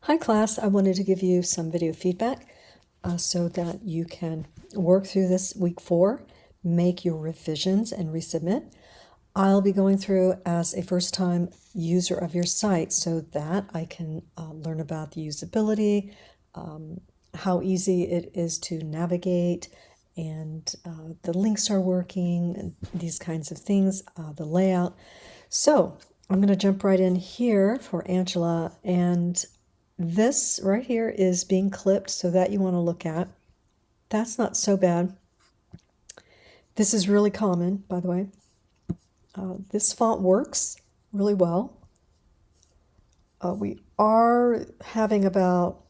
Hi class, I wanted to give you some video feedback so that you can work through this week 4, make your revisions and resubmit. I'll be going through as a first-time user of your site so that I can learn about the usability, how easy it is to navigate, and the links are working, and these kinds of things, the layout. So I'm going to jump right in here for Angela, and this right here is being clipped, so that you want to look at. That's not so bad. This is really common, by the way. This font works really well. We are having about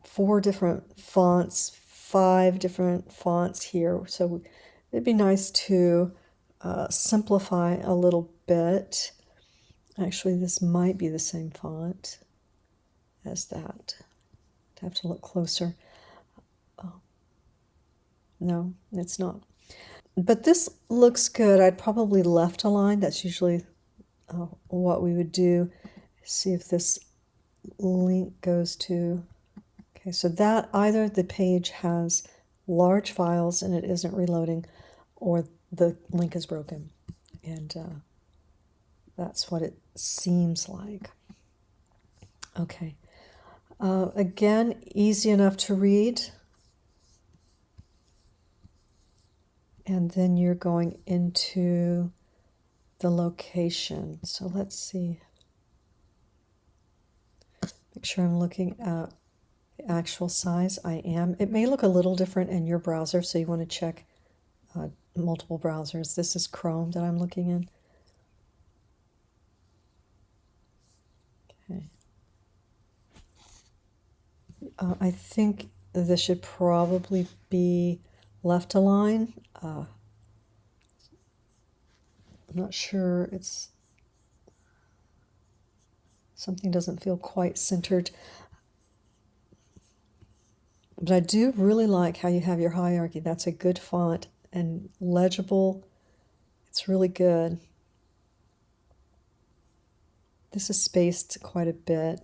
4 different fonts, 5 different fonts here, so it'd be nice to simplify a little bit. Actually, this might be the same font as that. I'd have to look closer. No, it's not. But this looks good. I'd probably left align. That's usually what we would do. See if this link goes to... Okay, so that either the page has large files and it isn't reloading, or the link is broken. And that's what it seems like. Okay. Again, easy enough to read. And then you're going into the location. So let's see. Make sure I'm looking at the actual size. I am. It may look a little different in your browser, so you want to check multiple browsers. This is Chrome that I'm looking in. Okay. I think this should probably be left align. I'm not sure. It's something doesn't feel quite centered. But I do really like how you have your hierarchy. That's a good font and legible. It's really good. This is spaced quite a bit.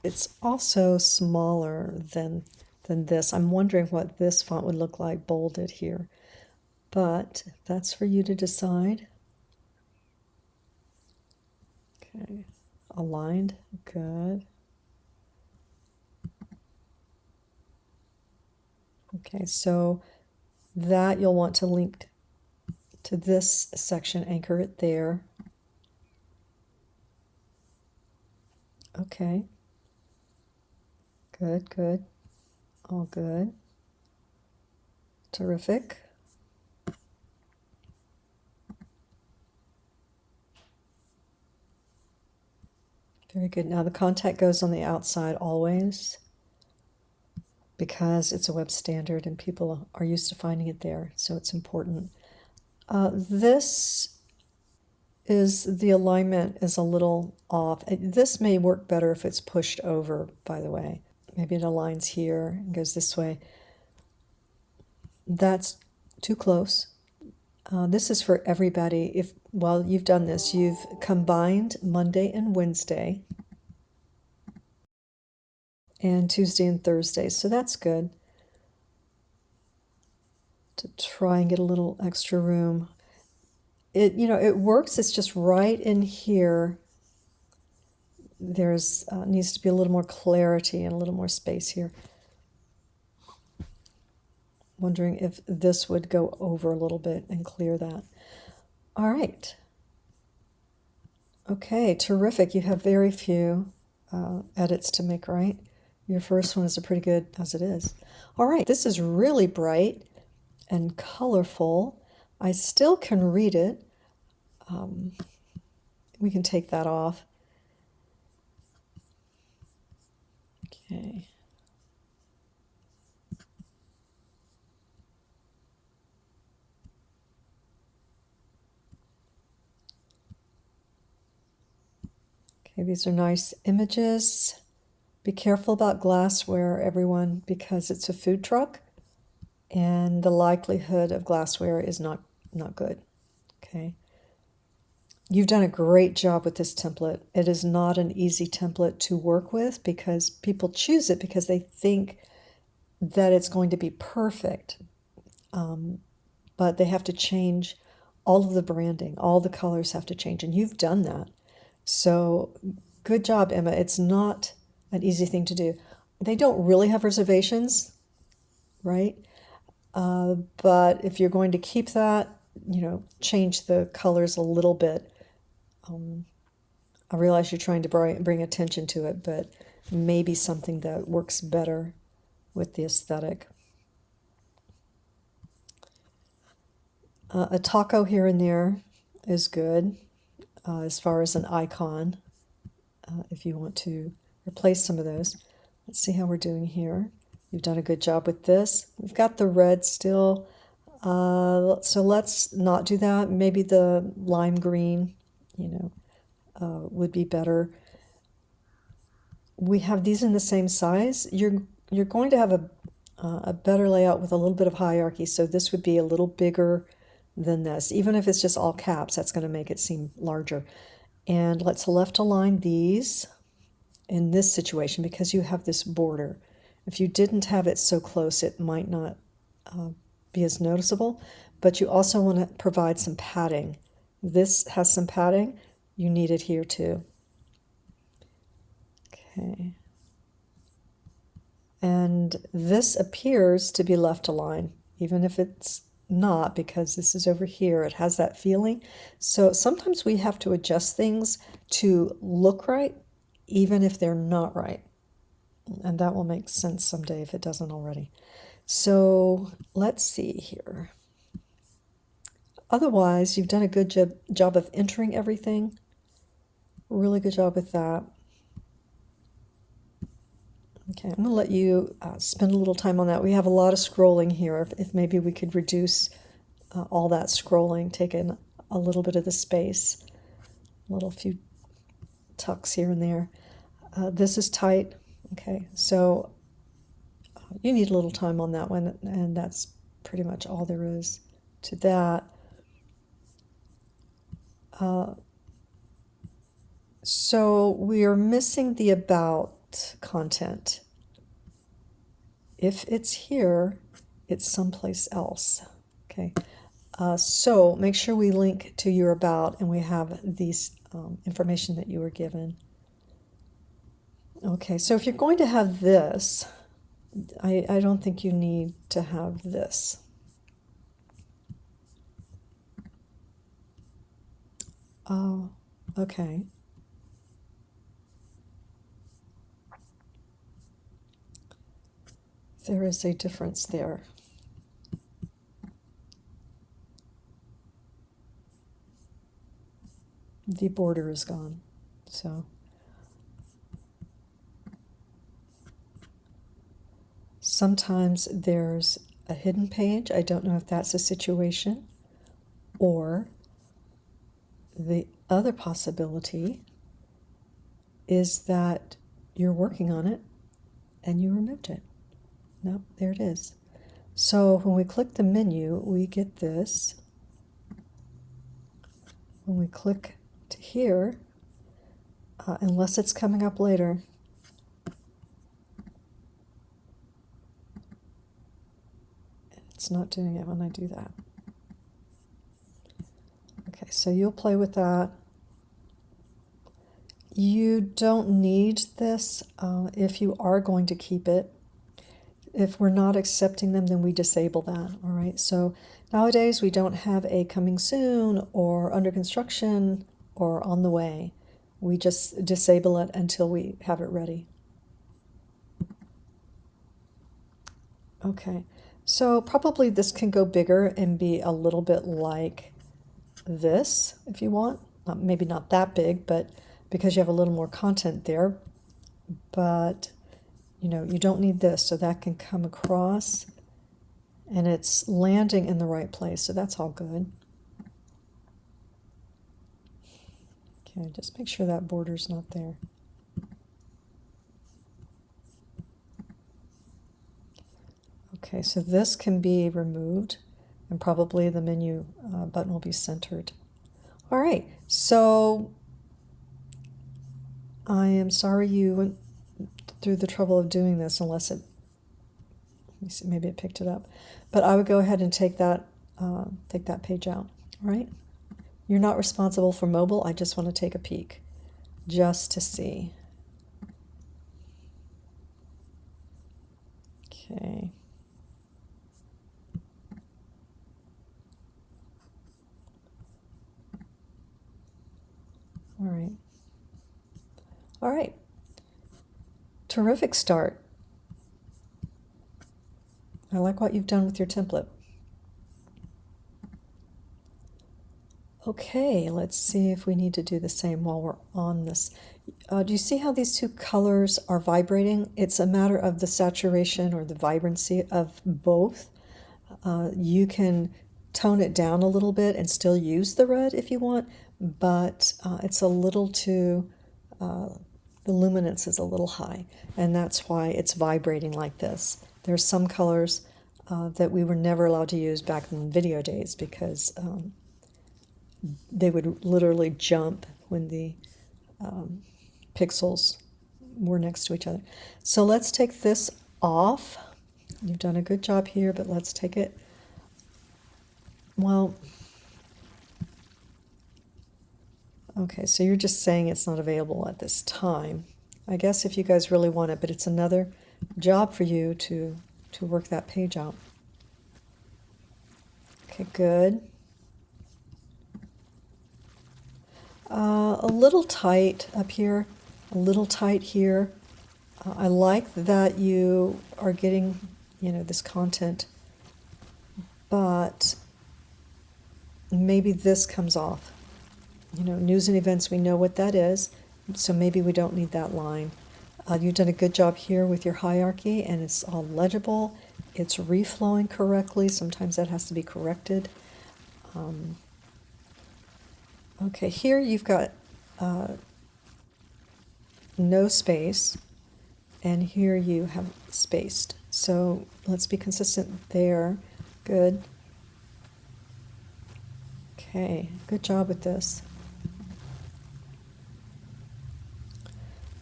It's also smaller than this. I'm wondering what this font would look like bolded here. But that's for you to decide. Okay, aligned, good. Okay, so that you'll want to link to this section, anchor it there. Okay. Good, good. All good. Terrific. Very good. Now the contact goes on the outside always, because it's a web standard and people are used to finding it there, so it's important. This is, the alignment is a little off. This may work better if it's pushed over, by the way. Maybe it aligns here and goes this way. That's too close. This is for everybody. If while you've done this, you've combined Monday and Wednesday and Tuesday and Thursday, so that's good. To try and get a little extra room. It works. It's just right in here. There's needs to be a little more clarity and a little more space here. Wondering if this would go over a little bit and clear that. All right. Okay, terrific. You have very few edits to make, right? Your first one is pretty good as it is. All right, this is really bright and colorful. I still can read it. We can take that off. Okay. Okay, these are nice images. Be careful about glassware, everyone, because it's a food truck and the likelihood of glassware is not good. Okay. You've done a great job with this template. It is not an easy template to work with because people choose it because they think that it's going to be perfect. But they have to change all of the branding, all the colors have to change, and you've done that. So good job, Emma. It's not an easy thing to do. They don't really have reservations, right? But if you're going to keep that, change the colors a little bit. I realize you're trying to bring attention to it, but maybe something that works better with the aesthetic. A taco here and there is good as far as an icon, if you want to replace some of those. Let's see how we're doing here. You've done a good job with this. We've got the red still, so let's not do that. Maybe the lime green, would be better. We have these in the same size. You're going to have a better layout with a little bit of hierarchy, so this would be a little bigger than this. Even if it's just all caps, that's going to make it seem larger. And let's left align these in this situation because you have this border. If you didn't have it so close, it might not be as noticeable, but you also want to provide some padding. This has some padding. You need it here too. Okay. And this appears to be left align, even if it's not, because this is over here. It has that feeling. So sometimes we have to adjust things to look right, even if they're not right. And that will make sense someday if it doesn't already. So let's see here. Otherwise, you've done a good job of entering everything. Really good job with that. Okay, I'm going to let you spend a little time on that. We have a lot of scrolling here. If maybe we could reduce all that scrolling, take in a little bit of the space, a little few tucks here and there. This is tight. Okay, so you need a little time on that one, and that's pretty much all there is to that. So we are missing the about content. If it's here, it's someplace else. Okay, so make sure we link to your about and we have these information that you were given. Okay, so if you're going to have this, I don't think you need to have this. Oh, okay. There is a difference there. The border is gone, so. Sometimes there's a hidden page. I don't know if that's a situation. Or the other possibility is that you're working on it and you removed it. No, there it is. So when we click the menu, we get this. When we click to here, unless it's coming up later, it's not doing it when I do that. Okay, so you'll play with that. You don't need this if you are going to keep it. If we're not accepting them, then we disable that, all right? So nowadays we don't have a coming soon or under construction or on the way. We just disable it until we have it ready. Okay, so probably this can go bigger and be a little bit like this if you want. Maybe not that big, but because you have a little more content there. But you don't need this, so that can come across and it's landing in the right place, so that's all good. Okay, just make sure that border's not there. Okay, so this can be removed and probably the menu button will be centered. All right, so I am sorry you went through the trouble of doing this unless it, let me see, maybe it picked it up. But I would go ahead and take that page out, all right? You're not responsible for mobile. I just want to take a peek just to see. Okay. All right. All right. Terrific start. I like what you've done with your template. Okay, let's see if we need to do the same while we're on this. Do you see how these two colors are vibrating? It's a matter of the saturation or the vibrancy of both. You can tone it down a little bit and still use the red if you want, but it's a little too, the luminance is a little high, and that's why it's vibrating like this. There's some colors that we were never allowed to use back in video days because they would literally jump when the pixels were next to each other. So let's take this off. You've done a good job here, but let's take it. Well, okay, so you're just saying it's not available at this time. I guess if you guys really want it, but it's another job for you to work that page out. Okay, good. A little tight up here, a little tight here. I like that you are getting, this content, but maybe this comes off. News and events, we know what that is, so maybe we don't need that line. You've done a good job here with your hierarchy, and it's all legible. It's reflowing correctly. Sometimes that has to be corrected. Okay, here you've got no space, and here you have spaced. So let's be consistent there. Good. Okay, good job with this.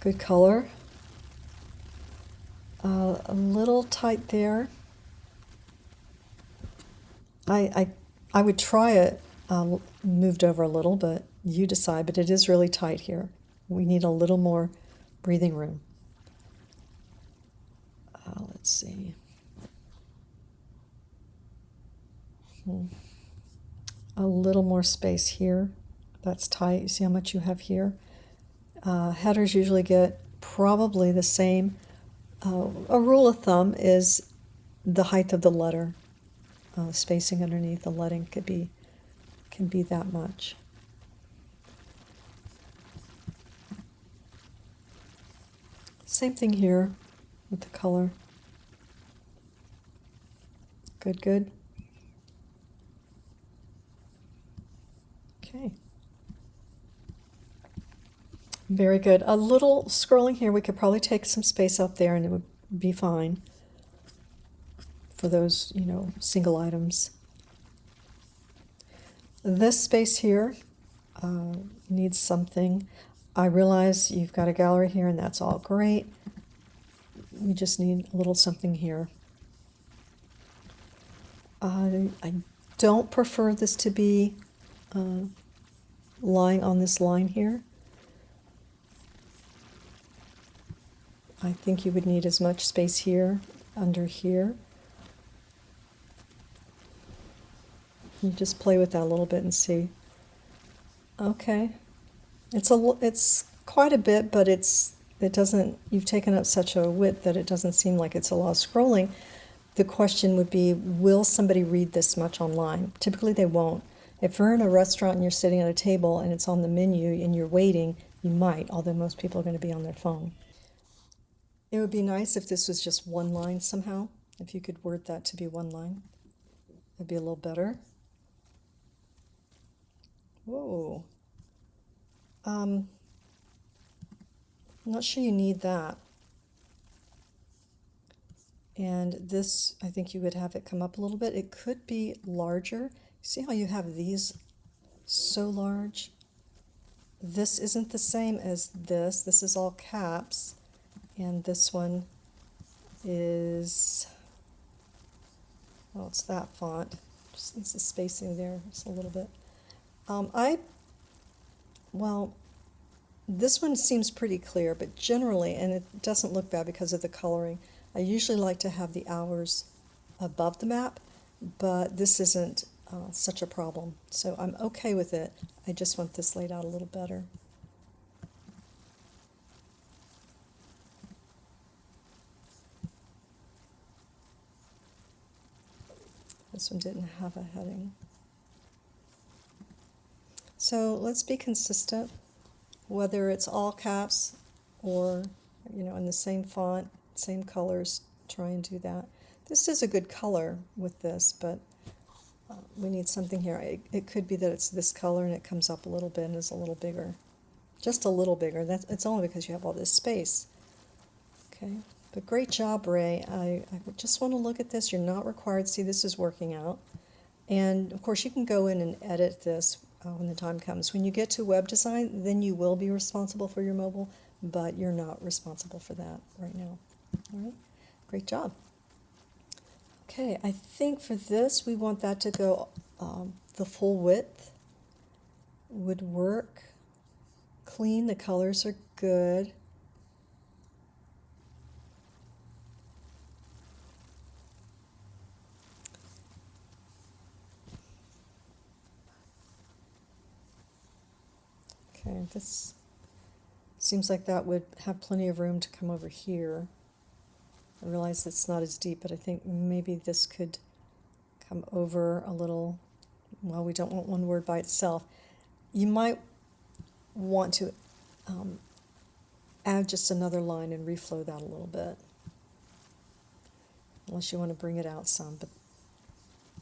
Good color. A little tight there. I would try it moved over a little, but you decide. But it is really tight here. We need a little more breathing room. Let's see. A little more space here. That's tight. You see how much you have here? Headers usually get probably the same. A rule of thumb is the height of the letter. Spacing underneath the lettering can be that much. Same thing here with the color. Good, good. Okay. Very good. A little scrolling here. We could probably take some space out there and it would be fine for those, single items. This space here needs something. I realize you've got a gallery here and that's all great. We just need a little something here. I don't prefer this to be lying on this line here. I think you would need as much space here, under here. You just play with that a little bit and see. Okay, it's quite a bit, but it doesn't. You've taken up such a width that it doesn't seem like it's a lot of scrolling. The question would be, will somebody read this much online? Typically, they won't. If you're in a restaurant and you're sitting at a table and it's on the menu and you're waiting, you might, although most people are going to be on their phone. It would be nice if this was just one line somehow, if you could word that to be one line. It'd be a little better. Whoa. I'm not sure you need that. And this, I think you would have it come up a little bit. It could be larger. See how you have these so large. This isn't the same as this. This is all caps, and this one is, well, it's that font. Just needs the spacing there just a little bit. Well, this one seems pretty clear, but generally, and it doesn't look bad because of the coloring, I usually like to have the hours above the map, but this isn't such a problem. So I'm okay with it. I just want this laid out a little better. This one didn't have a heading. So let's be consistent, whether it's all caps or, in the same font, same colors, try and do that. This is a good color with this, but we need something here. It could be that it's this color and it comes up a little bit and is a little bigger. Just a little bigger. It's only because you have all this space. Okay, but great job, Ray. I just want to look at this. You're not required to see this is working out. And of course, you can go in and edit this when the time comes. When you get to web design, then you will be responsible for your mobile, but you're not responsible for that right now. All right, great job. Okay, I think for this, we want that to go the full width would work. Clean, the colors are good. Okay, this seems like that would have plenty of room to come over here. I realize it's not as deep, but I think maybe this could come over a little. Well, we don't want one word by itself. You might want to add just another line and reflow that a little bit. Unless you want to bring it out some, but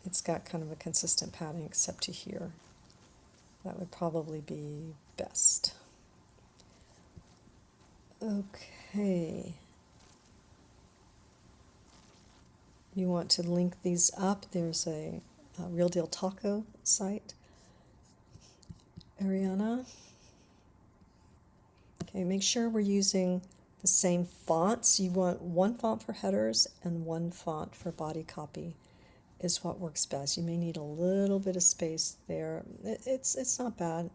it's got kind of a consistent pattern except to here. That would probably be best. Okay. You want to link these up. There's a Real Deal Taco site. Ariana. Okay, make sure we're using the same fonts. You want one font for headers and one font for body copy is what works best. You may need a little bit of space there. It's not bad.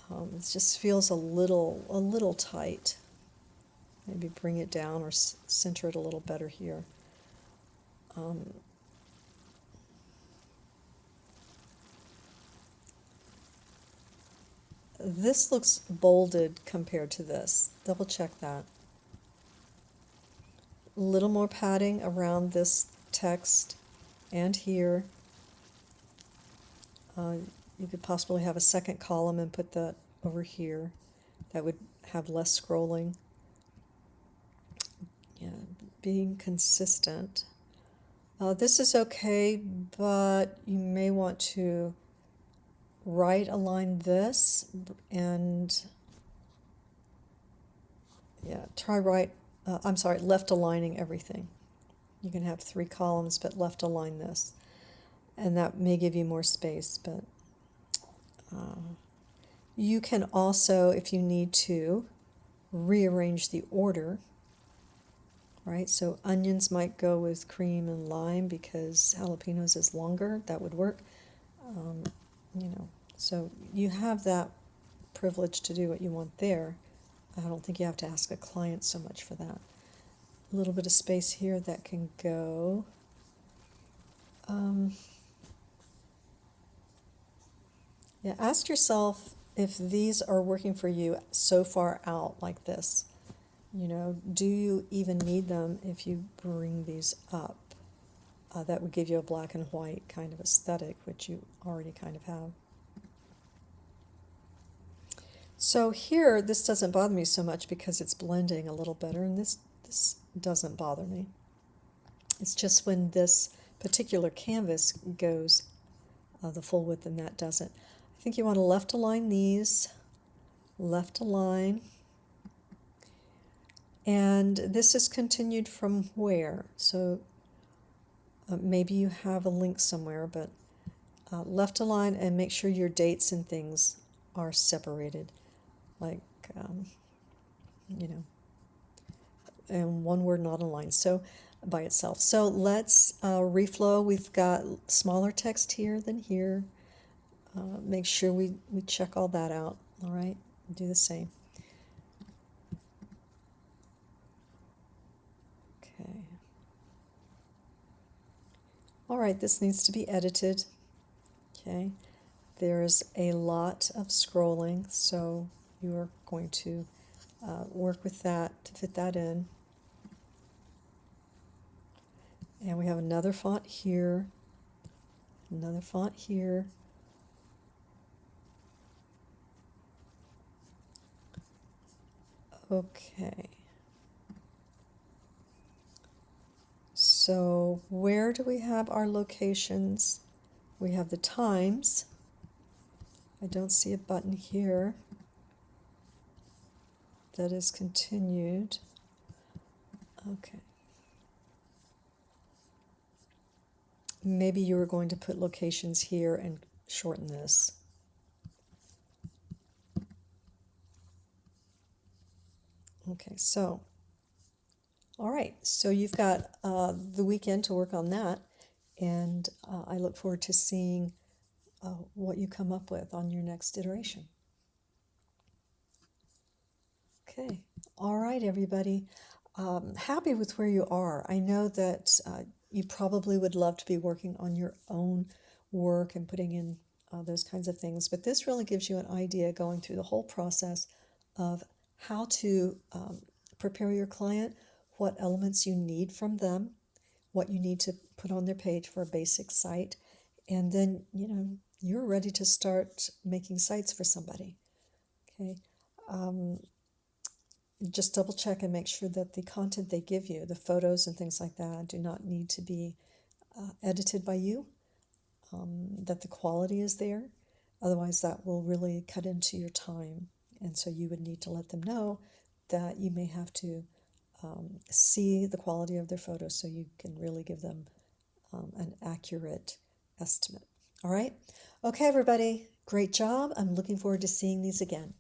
It just feels a little tight. Maybe bring it down or center it a little better here. This looks bolded compared to this. Double check that. A little more padding around this text and here. You could possibly have a second column and put that over here. That would have less scrolling. Yeah, being consistent. This is okay, but you may want to right align this and try left aligning everything. You can have 3 columns, but left align this, and that may give you more space. But you can also, if you need to, rearrange the order. Right, so onions might go with cream and lime because jalapenos is longer. That would work. So you have that privilege to do what you want there. I don't think you have to ask a client so much for that. A little bit of space here that can go. Ask yourself if these are working for you so far out like this. Do you even need them if you bring these up? That would give you a black and white kind of aesthetic, which you already kind of have. So here, this doesn't bother me so much because it's blending a little better, and this doesn't bother me. It's just when this particular canvas goes the full width and that doesn't. I think you want to left align these, left align. And this is continued from where? So maybe you have a link somewhere, but left align and make sure your dates and things are separated, like, you know, and one word not aligned, so by itself. So let's reflow. We've got smaller text here than here. Make sure we check all that out, all right? Do the same. Okay. All right, this needs to be edited. Okay. There's a lot of scrolling, so you are going to work with that to fit that in. And we have another font here, another font here. Okay. So where do we have our locations? We have the times. I don't see a button here that is continued. Okay. Maybe you were going to put locations here and shorten this. Okay, so, all right, so you've got the weekend to work on that, and I look forward to seeing what you come up with on your next iteration. Okay, all right, everybody. Happy with where you are. I know that you probably would love to be working on your own work and putting in those kinds of things, but this really gives you an idea going through the whole process of how to prepare your client, what elements you need from them, what you need to put on their page for a basic site, and then, you know, you're ready to start making sites for somebody. Okay. Just double check and make sure that the content they give you, the photos and things like that, do not need to be edited by you, that the quality is there. Otherwise, that will really cut into your time. And so you would need to let them know that you may have to see the quality of their photos so you can really give them an accurate estimate. All right? Okay, everybody, great job. I'm looking forward to seeing these again.